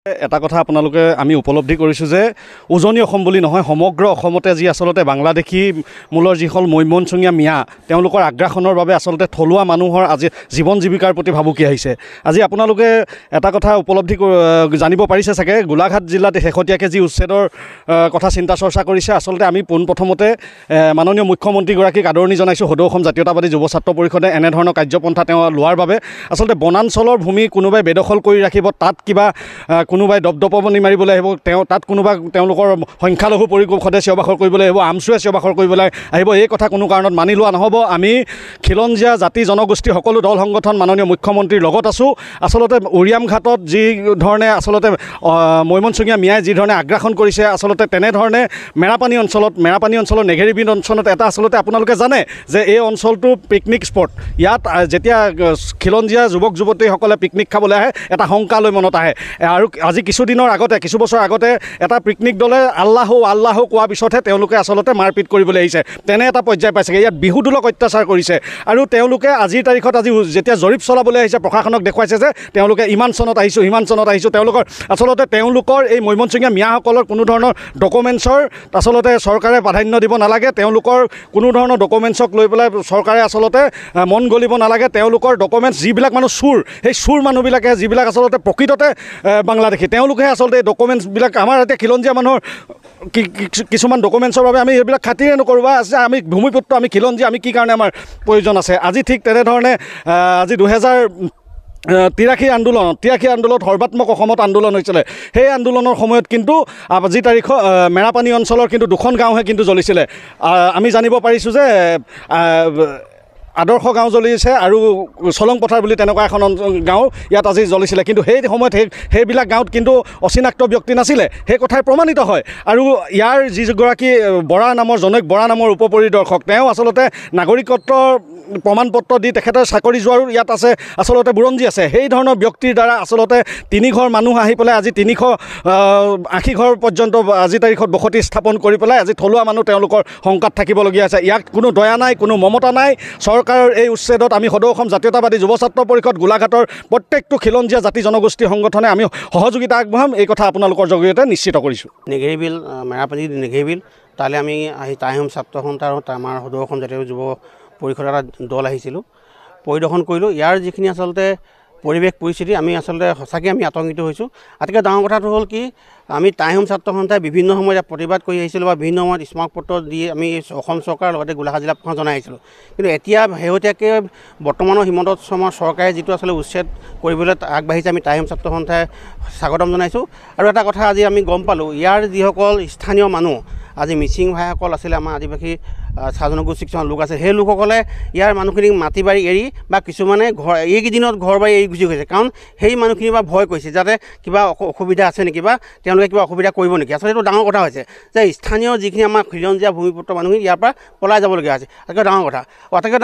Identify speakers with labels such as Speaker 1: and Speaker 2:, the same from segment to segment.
Speaker 1: এটা কথা আপোনালোকে আমি উপলব্ধি কৰিছোঁ যে উজনি অসম বুলি নহয় সমগ্ৰ অসমতে যি আচলতে বাংলাদেশী মূলৰ যিসকল মৈমনচঙীয়া মিয়া তেওঁলোকৰ আগ্ৰাসনৰ বাবে আচলতে থলুৱা মানুহৰ আজি জীৱন জীৱিকাৰ প্ৰতি ভাবুকি আহিছে। আজি আপোনালোকে এটা কথা উপলব্ধি জানিব পাৰিছে চাগে, গোলাঘাট জিলাত শেহতীয়াকৈ যি উচ্ছেদৰ কথা চিন্তা চৰ্চা কৰিছে। আচলতে আমি পোনপ্ৰথমতে মাননীয় মুখ্যমন্ত্ৰীগৰাকীক আদৰণি জনাইছোঁ। সদৌ অসম জাতীয়তাবাদী যুৱ ছাত্ৰ পৰিষদে এনেধৰণৰ কাৰ্যপন্থা তেওঁ লোৱাৰ বাবে। আচলতে বনাঞ্চলৰ ভূমি কোনোবাই বেদখল কৰি ৰাখিব, তাত কিবা কোনোবাই দপদপনি মাৰিবলৈ আহিব, তাত কোনোবা তেওঁলোকৰ সংখ্যালঘু পৰিষদে চিঞৰ-বাখৰ কৰিবলৈ আহিব, আমচুৱে চিঞৰ-বাখৰ কৰিবলৈ আহিব, এই কথা কোনো কাৰণত মানি লোৱা নহ'ব। আমি খিলঞ্জীয়া জাতি জনগোষ্ঠী সকলো দল সংগঠন মাননীয় মুখ্যমন্ত্ৰীৰ লগত আছোঁ। আচলতে উৰিয়াম ঘাটত যি ধৰণে আচলতে মৈমনচঙীয়া মিয়াই যি ধৰণে আগ্ৰাসন কৰিছে, আচলতে তেনেধৰণে মেৰাপানী অঞ্চলৰ নেঘেৰিবিল অঞ্চলত এটা আচলতে আপোনালোকে জানে যে এই অঞ্চলটো পিকনিক স্পট। ইয়াত যেতিয়া খিলঞ্জীয়া যুৱক যুৱতীসকলে পিকনিক খাবলৈ আহে এটা শংকালৈ মনত আহে। আৰু আজি কিছু বছৰ আগতে এটা পিকনিক দলে আল্লাহ কোৱাৰ পিছতহে তেওঁলোকে আচলতে মাৰপিট কৰিবলৈ আহিছে। তেনে এটা পৰ্যায় পাইছেগৈ। ইয়াত বিহুদুলক অত্যাচাৰ কৰিছে আৰু তেওঁলোকে আজিৰ তাৰিখত যেতিয়া জৰীপ চলাবলৈ আহিছে, প্ৰশাসনক দেখুৱাইছে যে তেওঁলোকে ইমান চনত আহিছোঁ। তেওঁলোকৰ এই মৈমনচঙীয়া মিয়াসকলৰ কোনো ধৰণৰ ডকুমেণ্টছৰ আচলতে চৰকাৰে প্ৰাধান্য দিব নালাগে। তেওঁলোকৰ কোনো ধৰণৰ ডকুমেণ্টছক লৈ পেলাই চৰকাৰে আচলতে মন গলিব নালাগে। তেওঁলোকৰ ডকুমেণ্টছ যিবিলাক মানুহ সেই চুৰ মানুহবিলাকে যিবিলাক আচলতে প্ৰকৃততে বাংলাদেশী, তেওঁলোকেহে আচলতে এই ডকুমেণ্টছবিলাক আমাৰ এতিয়া খিলঞ্জীয়া মানুহৰ কিছুমান ডকুমেণ্টছৰ বাবে আমি এইবিলাক খাতিৰে নকৰোঁ বা আমি ভূমিপুত্ৰ, আমি খিলঞ্জীয়া, আমি কি কাৰণে আমাৰ প্ৰয়োজন আছে। আজি ঠিক তেনেধৰণে আজি 2083 আন্দোলনত সৰ্বাত্মক অসমত আন্দোলন হৈছিলে। সেই আন্দোলনৰ সময়ত কিন্তু আজি তাৰিখত মেৰাপানী অঞ্চলৰ কিন্তু 2খন গাঁওহে কিন্তু জ্বলিছিলে। আমি জানিব পাৰিছোঁ যে আদৰ্শ গাঁও জ্বলিছে আৰু চলং পথাৰ বুলি তেনেকুৱা এখন গাঁও ইয়াত আজি জ্বলিছিলে। কিন্তু সেই সময়ত সেইবিলাক গাঁৱত কিন্তু অচিনাক্ত ব্যক্তি নাছিলে, সেই কথাই প্ৰমাণিত হয়। আৰু ইয়াৰ যিগৰাকী জনৈক বৰা নামৰ উপ পৰিদৰ্শক, তেওঁ আচলতে নাগৰিকত্ব প্ৰমাণপত্ৰ দি তেখেতৰ চাকৰি যোৱাৰো ইয়াত আছে আচলতে বুৰঞ্জী আছে। সেই ধৰণৰ ব্যক্তিৰ দ্বাৰা আচলতে 3 ঘৰ মানুহ আহি পেলাই আজি 380 ঘৰ পৰ্যন্ত আজি তাৰিখত বসতি স্থাপন কৰি পেলাই আজি থলুৱা মানুহ তেওঁলোকৰ শংকাত থাকিবলগীয়া আছে। ইয়াত কোনো দয়া নাই, কোনো মমতা নাই। চৰকাৰৰ এই উচ্ছেদত আমি সদৌ অসম জাতীয়তাবাদী যুৱ ছাত্ৰ পৰিষদ গোলাঘাটৰ প্ৰত্যেকটো খিলঞ্জীয়া জাতি জনগোষ্ঠী সংগঠনে আমি সহযোগিতা আগবঢ়াম, এই কথা আপোনালোকৰ জৰিয়তে নিশ্চিত কৰিছোঁ।
Speaker 2: নেঘেৰিবিল মেৰাপানী নেঘেৰিবিল তালৈ আমি আহি টাই আহোম ছাত্ৰ সন্থা আৰু আমাৰ সদৌ অসম জাতীয় যুৱ পৰিষদৰ এটা দল আহিছিলোঁ, পৰিদৰ্শন কৰিলোঁ। ইয়াৰ যিখিনি আচলতে পৰিৱেশ পৰিস্থিতি আমি আচলতে সঁচাকৈ আমি আতংকিত হৈছোঁ। আটাইতকৈ ডাঙৰ কথাটো হ'ল কি, আমি টাই আহোম ছাত্ৰ সন্থাই বিভিন্ন সময়ত প্ৰতিবাদ কৰি আহিছিলোঁ বা বিভিন্ন সময়ত স্মাৰকপত্ৰ দি আমি অসম চৰকাৰৰ লগতে গোলাঘাট জিলা প্ৰশাসন জনাই আহিছিলোঁ। কিন্তু এতিয়া শেহতীয়াকৈ বৰ্তমানৰ হিমন্ত বিশ্ব শৰ্মাৰ চৰকাৰে যিটো আচলতে উচ্ছেদ কৰিবলৈ আগবাঢ়িছে, আমি টাই আহোম ছাত্ৰ সন্থাই স্বাগতম জনাইছোঁ। আৰু এটা কথা আজি আমি গম পালোঁ, ইয়াৰ যিসকল স্থানীয় মানুহ আজি মিচিং ভাইসকল আছিলে, আমাৰ আদিবাসী জনগোষ্ঠী কিছুমান লোক আছে, সেই লোকসকলে ইয়াৰ মানুহখিনিক মাটি বাৰী এৰি বা কিছুমানে এইকেইদিনত ঘৰ বাৰী এৰি গুচি গৈছে। কাৰণ সেই মানুহখিনিৰ পৰা ভয় কৰিছে যাতে কিবা অসুবিধা আছে নেকি বা তেওঁলোকে কিবা অসুবিধা কৰিব নেকি। আচলতে এইটো ডাঙৰ কথা হৈছে যে স্থানীয় যিখিনি আমাৰ খিলঞ্জীয়া ভূমিপুত্ৰ মানুহখিনি ইয়াৰ পৰা পলাই যাবলগীয়া হৈছে। আটাইতকৈ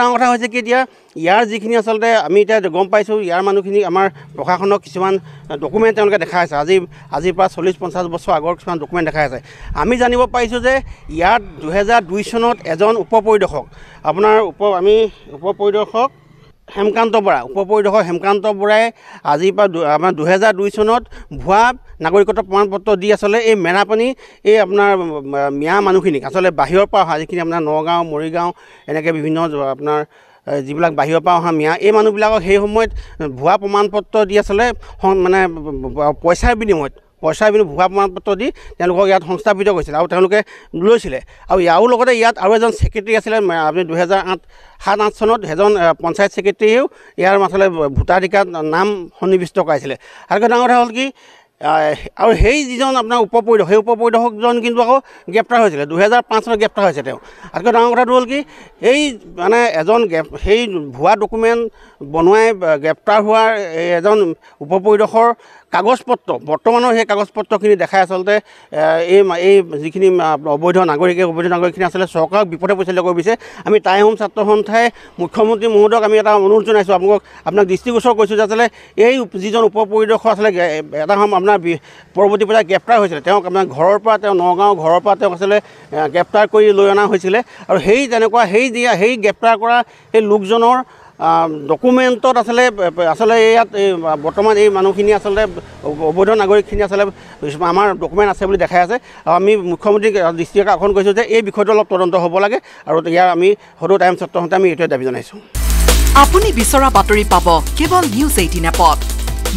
Speaker 2: ডাঙৰ কথা হৈছে কি, এতিয়া ইয়াৰ যিখিনি আচলতে আমি এতিয়া গম পাইছোঁ, ইয়াৰ মানুহখিনি আমাৰ প্ৰশাসনক কিছুমান ডকুমেণ্ট তেওঁলোকে দেখাই আছে। আজিৰ পৰা 40-50 বছৰ আগৰ কিছুমান ডকুমেণ্ট দেখাই আছে। আমি জানিব পাৰিছোঁ যে ইয়াত 2002 চনত এজন উপ পৰিদৰ্শক হেমকান্ত বৰাই আজিৰ পৰা আমাৰ 2002 চনত ভুৱা নাগৰিকত্ব প্ৰমাণপত্ৰ দি আচলতে এই মেৰাপানী এই আপোনাৰ মিয়া মানুহখিনিক আচলতে বাহিৰৰ পৰা অহা যিখিনি আপোনাৰ নগাঁও, মৰিগাঁও এনেকৈ বিভিন্ন আপোনাৰ যিবিলাক বাহিৰৰ পৰা অহা মিয়া, এই মানুহবিলাকক সেই সময়ত ভুৱা প্ৰমাণপত্ৰ দি আচলতে মানে পইচাৰ বিনিময়ত ভুৱা প্ৰমাণপত্ৰ দি তেওঁলোকক ইয়াত সংস্থাপিত কৰিছিলে আৰু তেওঁলোকে লৈছিলে। আৰু ইয়াৰো লগতে ইয়াত আৰু এজন ছেক্ৰেটাৰী আছিলে, আপুনি 2007-8 চনত এজন পঞ্চায়ত ছেক্ৰেটাৰীয়েও ইয়াৰ আচলতে ভোটাধিকাৰত নাম সন্নিৱিষ্ট কৰাইছিলে। আৰু ডাঙৰ কথা হ'ল কি, আৰু সেই যিজন আপোনাৰ উপ পৰিদৰ্শকজন কিন্তু আকৌ গ্ৰেপ্তাৰ হৈছিলে, 2005 চনত গ্ৰেপ্তাৰ হৈছে তেওঁ। আৰু ডাঙৰ কথাটো হ'ল কি, এই মানে সেই ভুৱা ডকুমেণ্ট বনোৱাই গ্ৰেপ্তাৰ হোৱাৰ এজন উপ পৰিদৰ্শকৰ কাগজপত্ৰ, বৰ্তমানৰ সেই কাগজপত্ৰখিনি দেখাই আচলতে এই যিখিনি অবৈধ নাগৰিকখিনি আচলতে চৰকাৰক বিপথে পৰিচালিত কৰি দিছে। আমি টাই আহোম ছাত্ৰ সন্থাই মুখ্যমন্ত্ৰী মহোদয়ক আমি এটা অনুৰোধ জনাইছোঁ, আপোনাক দৃষ্টিগোচৰ কৰিছোঁ যে আচলতে এই যিজন উপ পৰিদৰ্শক আচলতে এটা আপোনাৰ পৰৱৰ্তী পৰ্যায়ত গ্ৰেপ্তাৰ হৈছিলে, তেওঁক আপোনাৰ নগাঁও ঘৰৰ পৰা তেওঁক আচলতে গ্ৰেপ্তাৰ কৰি লৈ অনা হৈছিলে। আৰু সেই গ্ৰেপ্তাৰ কৰা সেই লোকজনৰ ডকুমেণ্টত আচলতে ইয়াত বৰ্তমান এই মানুহখিনি আচলতে অবৈধ নাগৰিকখিনি আচলতে আমাৰ ডকুমেণ্ট আছে বুলি দেখাই আছে আৰু আমি মুখ্যমন্ত্ৰীক দৃষ্টি আকৰ্ষণ কৰিছোঁ যে এই বিষয়টো অলপ তদন্ত হ'ব লাগে আৰু ইয়াৰ আমি সদৌ টাইমছ ছাত্ৰসন্থাই আমি এইটোৱে দাবী জনাইছোঁ।
Speaker 3: আপুনি বিচৰা বাতৰি পাব কেৱল নিউজ 18 এপত।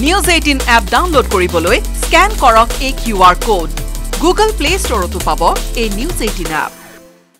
Speaker 3: নিউজ 18 এপ ডাউনলোড কৰিবলৈ স্কেন কৰক এই QR কোড। গুগল প্লে ষ্টৰতো পাব এই নিউজ 18 এপ।